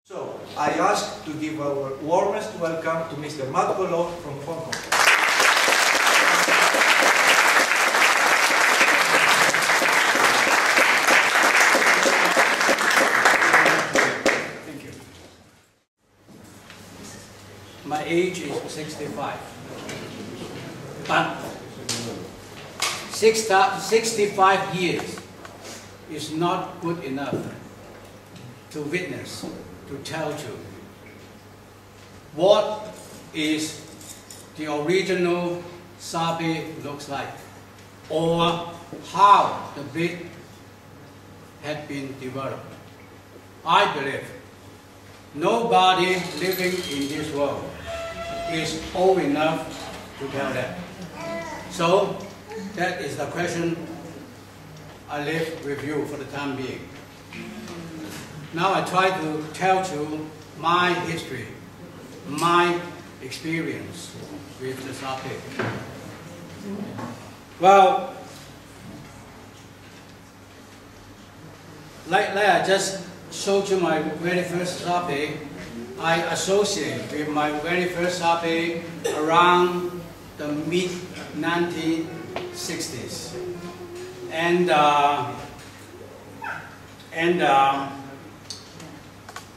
So, I ask to give our warmest welcome to Mr. Matgo Law from Hong Kong. Thank you. My age is 65. But 65 years is not good enough to witness, to tell you what is the original sabe looks like, or how the breed had been developed. I believe nobody living in this world is old enough to tell that. So that is the question I leave with you for the time being. Now I try to tell you my history, my experience with the sabe. Well, like I just showed you my very first sabe, I associate with my very first sabe around the mid-1960s.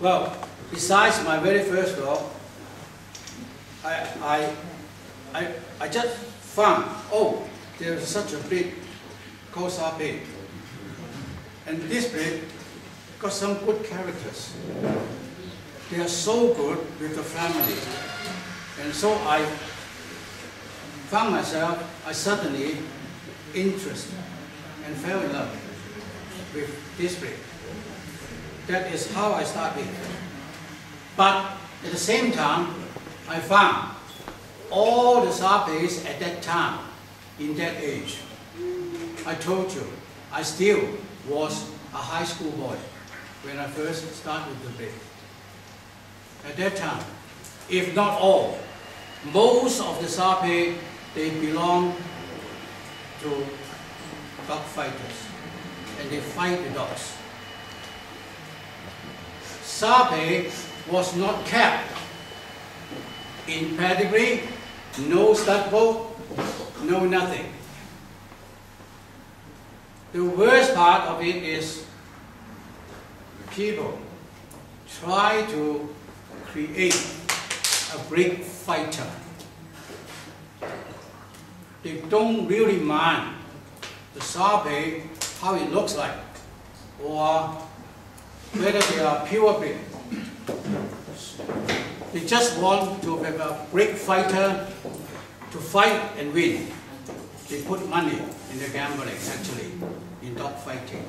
Well, besides my very first dog, I just found, oh, there's such a breed called sabe. And this breed got some good characters. They are so good with the family. And so I found myself, I suddenly interested and fell in love with this breed. That is how I started. But at the same time, I found all the sabes at that time, in that age. I told you, I still was a high school boy when I first started the breed. At that time, if not all, most of the sabe, they belong to dog fighters, and they fight the dogs. Sabe was not kept in pedigree, no stud book, no nothing. The worst part of it is people try to create a breed fighter. They don't really mind the sabe, how it looks like, or whether they are pure breed. They just want to have a breed fighter to fight and win. They put money in the gambling, actually, in dog fighting.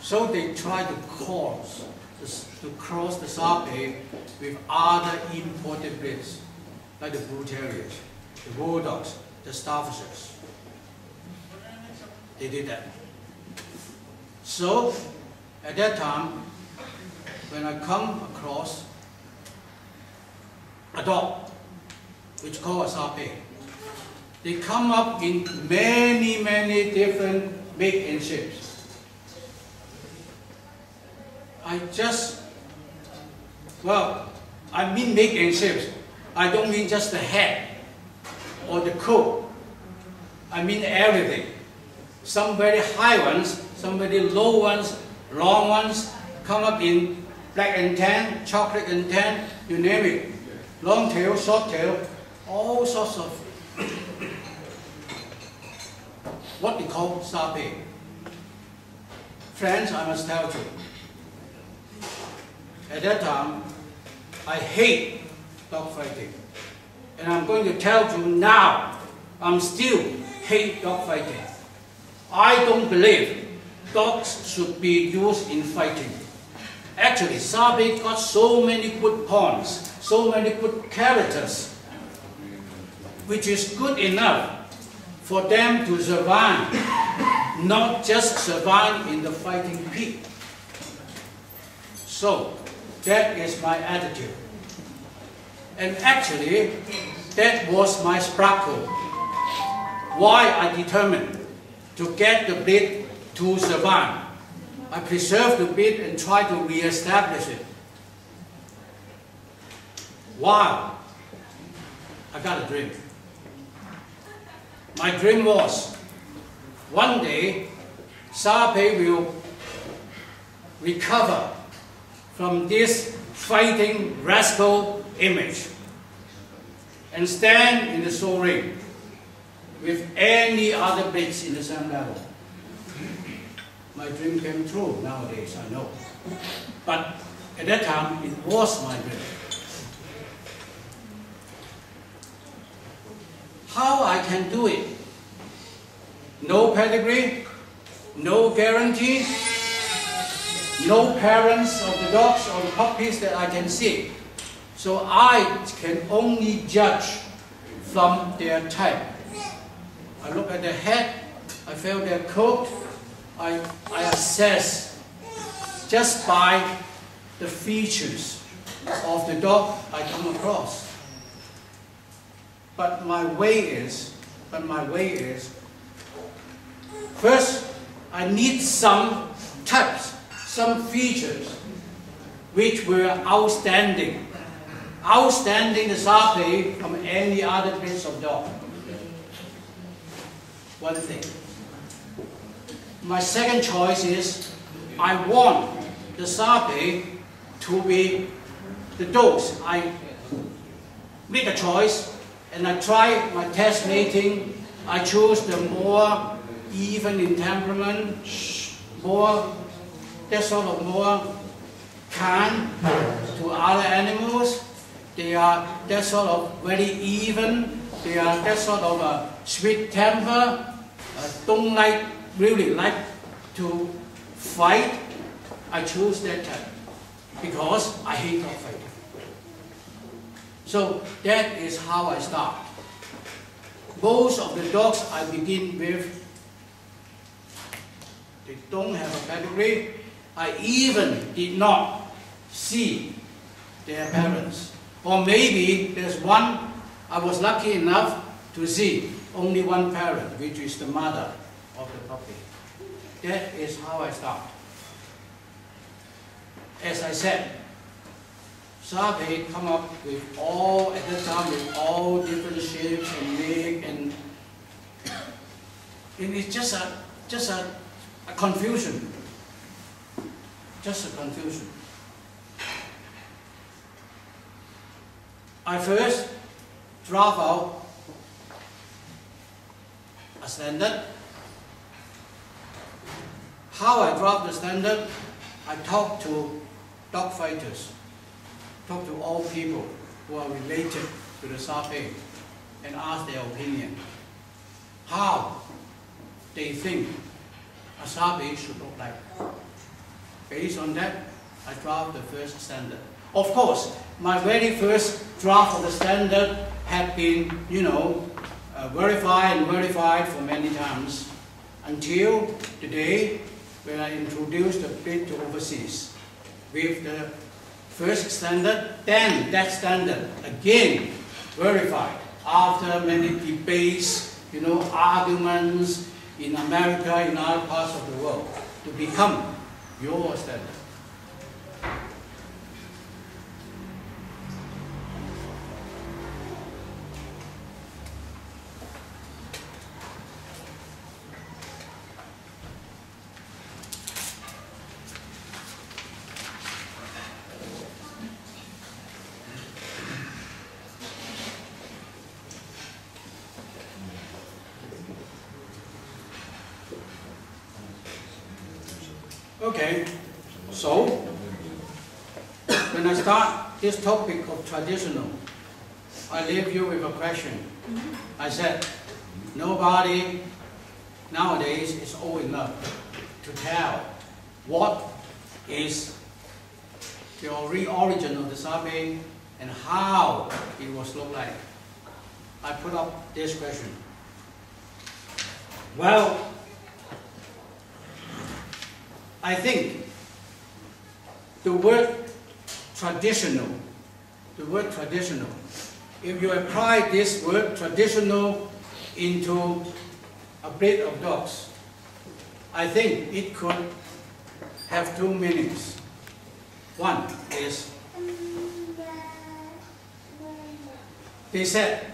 So they try to cross the sabe with other imported breeds, like the bull terriers, the bulldogs, the Staffordshirs. They did that. So at that time, when I come across a dog, which is called a sabe, they come up in many, many different make and shapes. I mean make and shapes. I don't mean just the head or the coat. I mean everything. Some very high ones, some very low ones, long ones, come up in black and tan, chocolate and tan, you name it. Long tail, short tail, all sorts of what we call sabe. Friends, I must tell you, at that time, I hate dog fighting. And I'm going to tell you now, I'm still hate dog fighting. I don't believe dogs should be used in fighting. Actually, sabe got so many good points, so many good characters, which is good enough for them to survive, not just survive in the fighting pit. So, that is my attitude. And actually, that was my sparkle. Why I determined to get the breed to survive. I preserve the breed and try to re-establish it Wow! I got a dream. My dream was, one day, Sape will recover from this fighting rascal image and stand in the show ring with any other breeds in the same level. My dream came true nowadays, I know. But at that time, it was my dream. How I can do it? No pedigree, no guarantee, no parents of the dogs or the puppies that I can see. So I can only judge from their type. I look at their head, I feel their coat, I assess just by the features of the dog I come across. But my way is, first I need some types, some features which were outstanding the Sape from any other breeds of dog. One thing. My second choice is, I want the Sape to be the dogs. I make a choice and I try my test mating. I choose the more even in temperament, more kind to other animals. They are that sort of very even. They are that sort of a sweet temper. Don't really like to fight. I choose that type because I hate dog fighting. So that is how I start. Most of the dogs I begin with, they don't have a pedigree. I even did not see their parents. Or maybe there's one, I was lucky enough to see only one parent, which is the mother of the puppy. That is how I start. As I said, Sape come up with all, at that time, with all different shapes and make, and it's just a confusion. Just a confusion. I first draft out a standard. How I draft the standard, I talk to dog fighters, talk to all people who are related to the Sape and ask their opinion. How they think a Sape should look like. Based on that, I draft the first standard. Of course, my very first draft of the standard had been, verified for many times until the day when I introduced the breed to overseas with the first standard. Then that standard again verified after many debates, arguments in America, in other parts of the world, to become your standard. Okay, so when I start this topic of traditional, I leave you with a question. I said, nobody nowadays is old enough to tell what is the origin of the Sape and how it was look like. I put up this question. Well, I think the word traditional, if you apply this word traditional into a breed of dogs, I think it could have two meanings. One is They said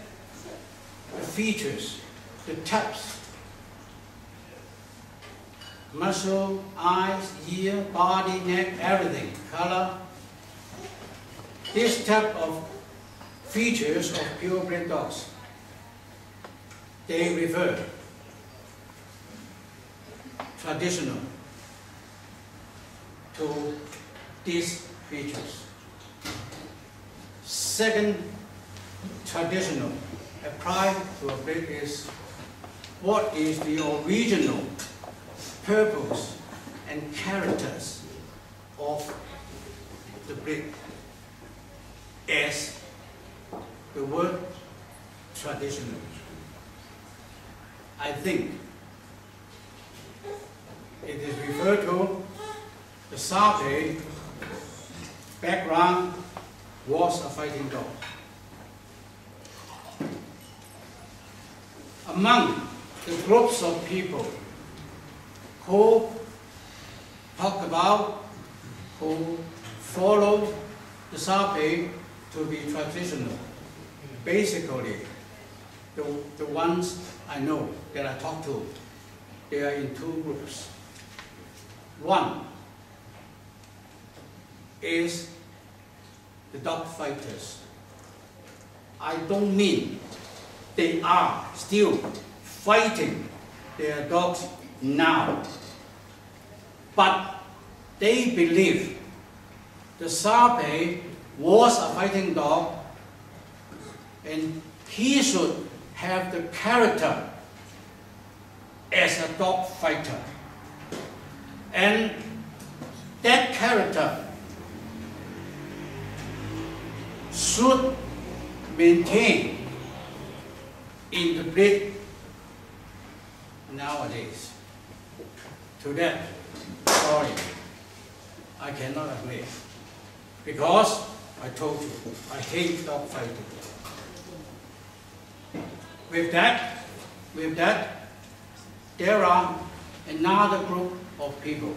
the features, the types, muscle, eyes, ear, body, neck, everything, color. This type of features of purebred dogs, they refer traditional to these features. Second, traditional applied to a breed is what is the original purpose and characters of the breed, as the word traditional. I think it is referred to the Sarpe background was a fighting dog. Among the groups of people who talk about, who follow the Sarpe to be traditional, basically the ones I know that I talk to, they are in two groups. One is the dog fighters. I don't mean they are still fighting their dogs now, but they believe the Sarpe was a fighting dog and he should have the character as a dog fighter. And that character should maintain in the breed nowadays. To that, sorry, I cannot agree. Because I told you, I hate dog fighting. With that, there are another group of people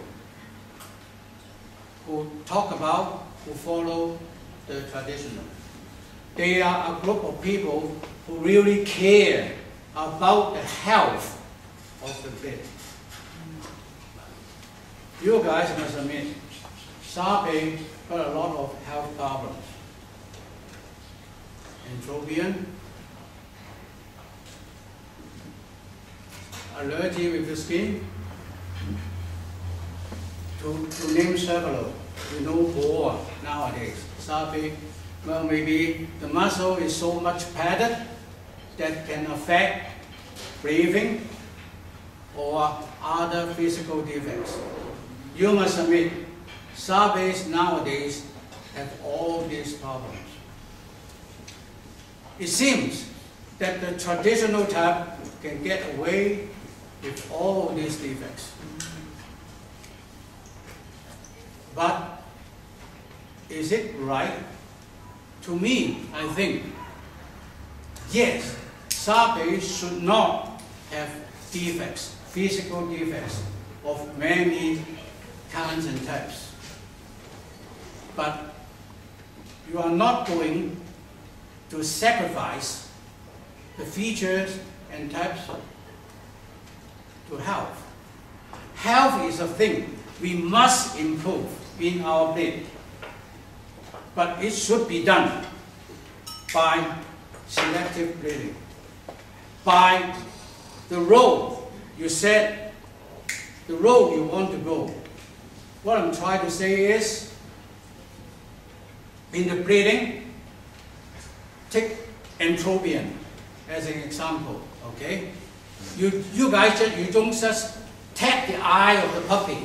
who talk about, who follow the traditional. They are a group of people who really care about the health of the breed. You guys must admit, Sarpe got a lot of health problems. Entropion, allergy with the skin, to name several. You know boar nowadays. Sarpe, well, maybe the muscle is so much padded that can affect breathing or other physical defects. You must admit, Sarpes nowadays have all these problems. It seems that the traditional type can get away with all these defects. But is it right? To me, I think, yes, Sarpes should not have defects, physical defects of many kinds and types. But you are not going to sacrifice the features and types to health. Health is a thing we must improve in our breed. But it should be done by selective breeding, by the road you set, the road you want to go. What I'm trying to say is, in the breeding, take Entropion as an example, okay? You guys, you don't just tap the eye of the puppy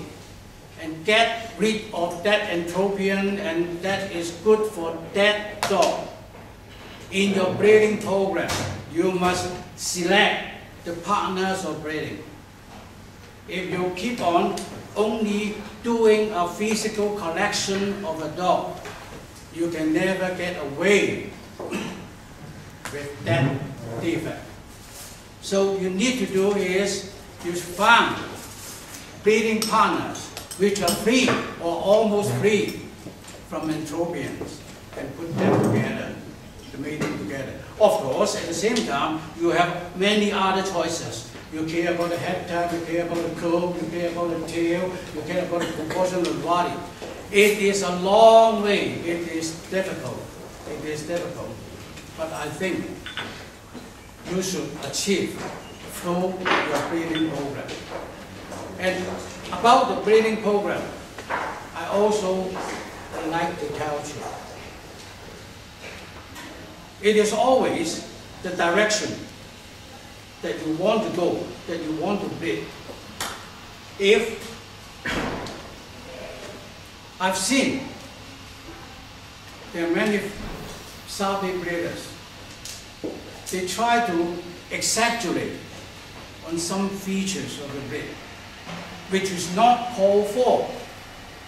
and get rid of that Entropion, and that is good for that dog. In your breeding program, you must select the partners of breeding. If you keep on only doing a physical collection of a dog, you can never get away with that defect. So you need to do is you find breeding partners which are free or almost free from entropions and put them together. the mating together. Of course, at the same time, you have many other choices. You care about the head type, you care about the comb, you care about the tail, you care about the proportion of the body. It is a long way. It is difficult. It is difficult. But I think you should achieve through your breeding program. And about the breeding program, I also would like to tell you, it is always the direction that you want to go, that you want to breed. If I've seen there are many Sapi breeders, they try to exaggerate on some features of the breed, which is not called for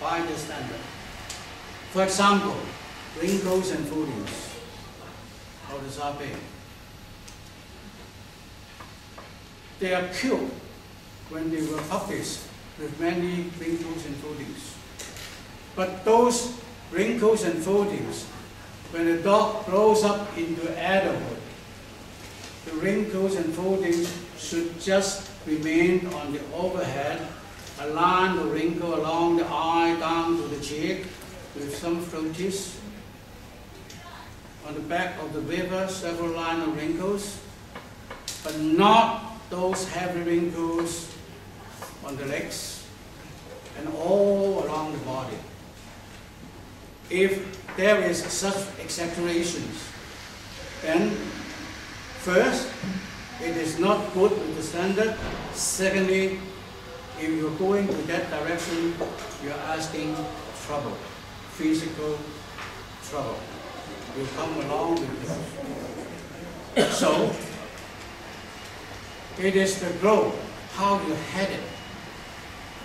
by the standard. For example, wrinkles and foldings of the Sapi. They are cute when they were puppies with many wrinkles and foldings. But those wrinkles and foldings, when the dog grows up into adulthood, the wrinkles and foldings should just remain on the overhead, a line of wrinkle along the eye down to the cheek with some floaties. On the back of the river, several lines of wrinkles, but not those heavy wrinkles on the legs and all along the body. If there is such exaggerations, then first, it is not good with the standard. Secondly, if you're going to that direction, you're asking trouble, physical trouble will come along with it. So, it is the goal, how you head it,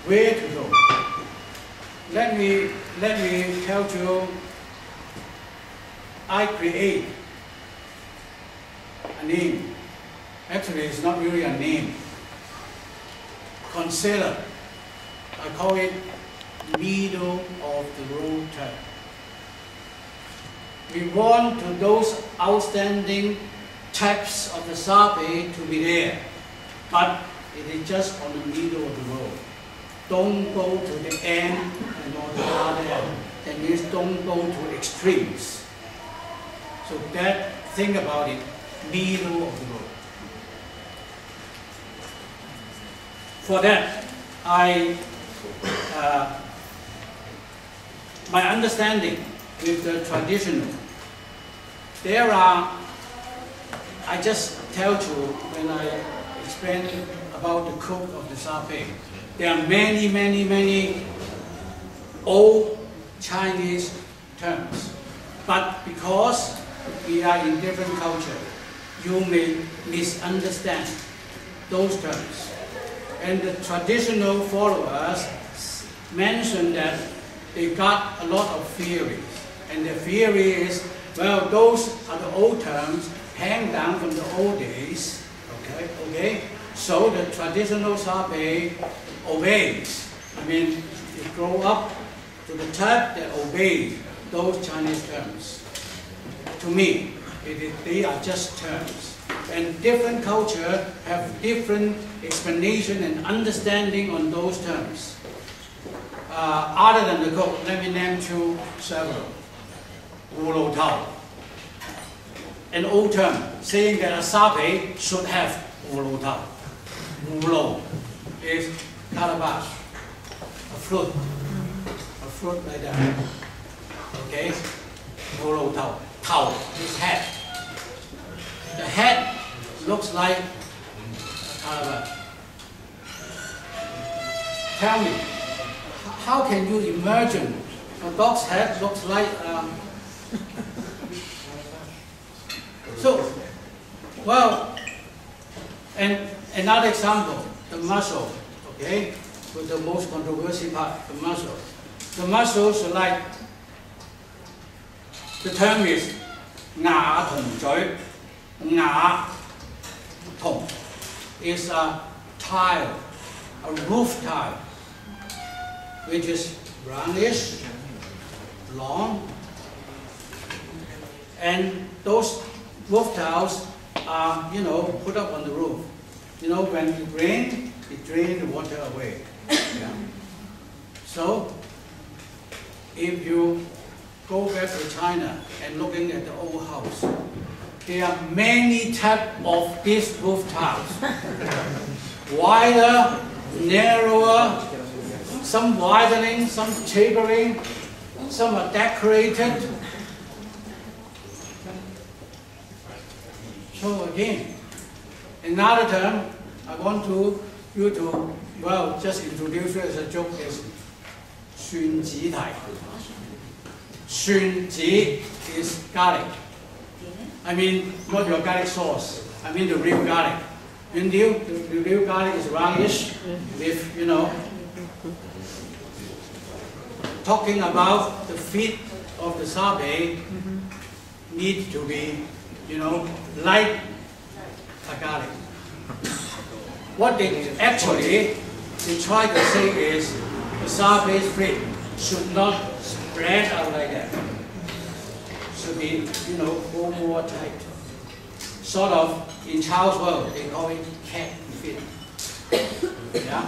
where to go. Let me tell you, I create a name. Actually, it's not really a name. Consider, I call it middle of the road term. We want to those outstanding types of the Sapi to be there, but it is just on the middle of the road. Don't go to the end and on the other end. That means don't go to extremes. So think about it, middle of the road. For that, my understanding with the traditional, I just tell you when I explain about the cook of the Sapi, there are many old Chinese terms. But because we are in different culture, you may misunderstand those terms. And the traditional followers mention that they got a lot of theories. And the theory is, well, those are the old terms hang down from the old days. Okay? So the traditional Sapi obeys. I mean, you grow up to the type that obeys those Chinese terms. To me, they are just terms. And different culture have different explanation and understanding on those terms. Other than the cook, let me name you several. Wu Lo Tao. An old term saying that a Sapi should have Wu Lo Tao. Wu Lo is calabash, a fruit like that. Okay? Wu Lo Tao. Tao is head. The head looks like a calabash. Tell me, how can you imagine a dog's head looks like so, well, and another example, the muscle, okay, with the most controversial part, the muscle. The muscles are like, the term is 牙同嘴, 牙同 is a tile, a roof tile, which is brownish, long, And those roof tiles are, put up on the roof. When it rains, it drains the water away. Yeah. So, if you go back to China and looking at the old house, there are many types of these roof tiles. Wider, narrower, some widening, some tapering, some are decorated. So again, another term I want you to, just introduce it as a joke is 蒜子題. 蒜子 is garlic. I mean, not your garlic sauce. I mean the real garlic. The real garlic is roundish with, talking about the feet of the sabe need to be, like a garlic. What they try to say is the sabe's feet should not spread out like that. Should be, go more tight. Sort of, in Child's world, they call it cat feet. Yeah?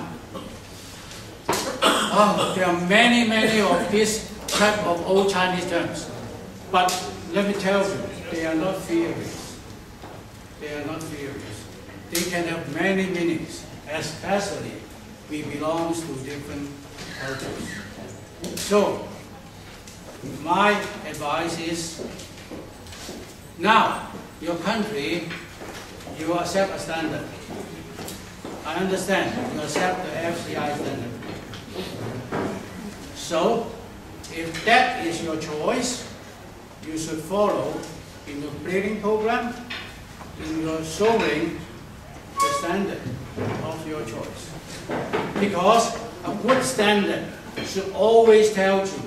There are many of these type of old Chinese terms. But let me tell you, they are not theories. They are not theories. They can have many meanings, especially we belong to different cultures. So, my advice is, now, your country, you accept a standard. I understand, you accept the FCI standard. So, if that is your choice, you should follow in your grading program, in your showing the standard of your choice. Because a good standard should always tell you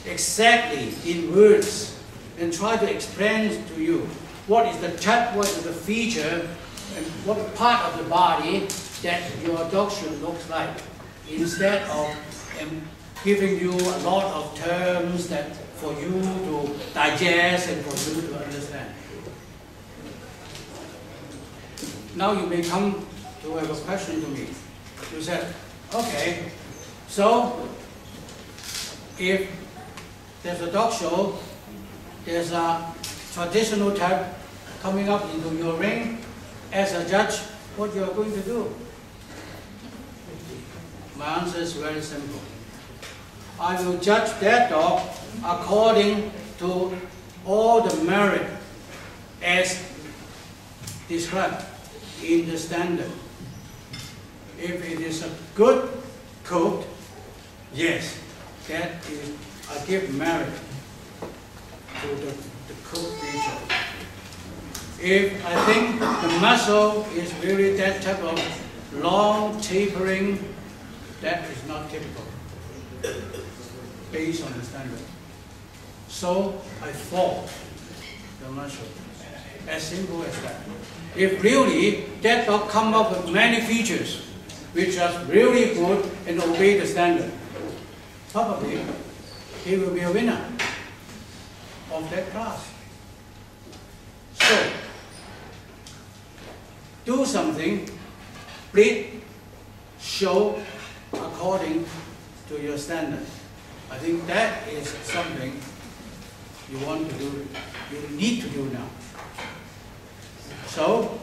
exactly in words and try to explain to you what is the type, what is the feature, and what part of the body that your dog should look like, instead of giving you a lot of terms that for you to digest and for you to understand. Now you may come to have a question to me. You said, okay, so if there's a dog show, there's a traditional type coming up into your ring, as a judge, what you are going to do? My answer is very simple. I will judge that dog according to all the merit as described in the standard. If it is a good coat, yes, that is, I give merit to the coat feature. If I think the muscle is really that type of long tapering, that is not typical, based on the standard. So I fault the muscle. As simple as that. If really that dog come up with many features which are really good and obey the standard, probably he will be a winner of that class. So, do something, breed, show according to your standard. I think that is something you want to do, you need to do now. So,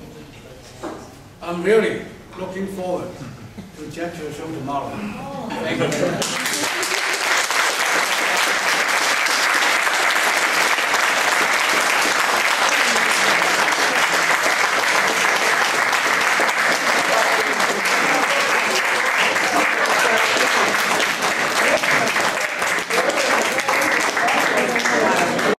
I'm really looking forward to judge your show tomorrow. Thank you very much.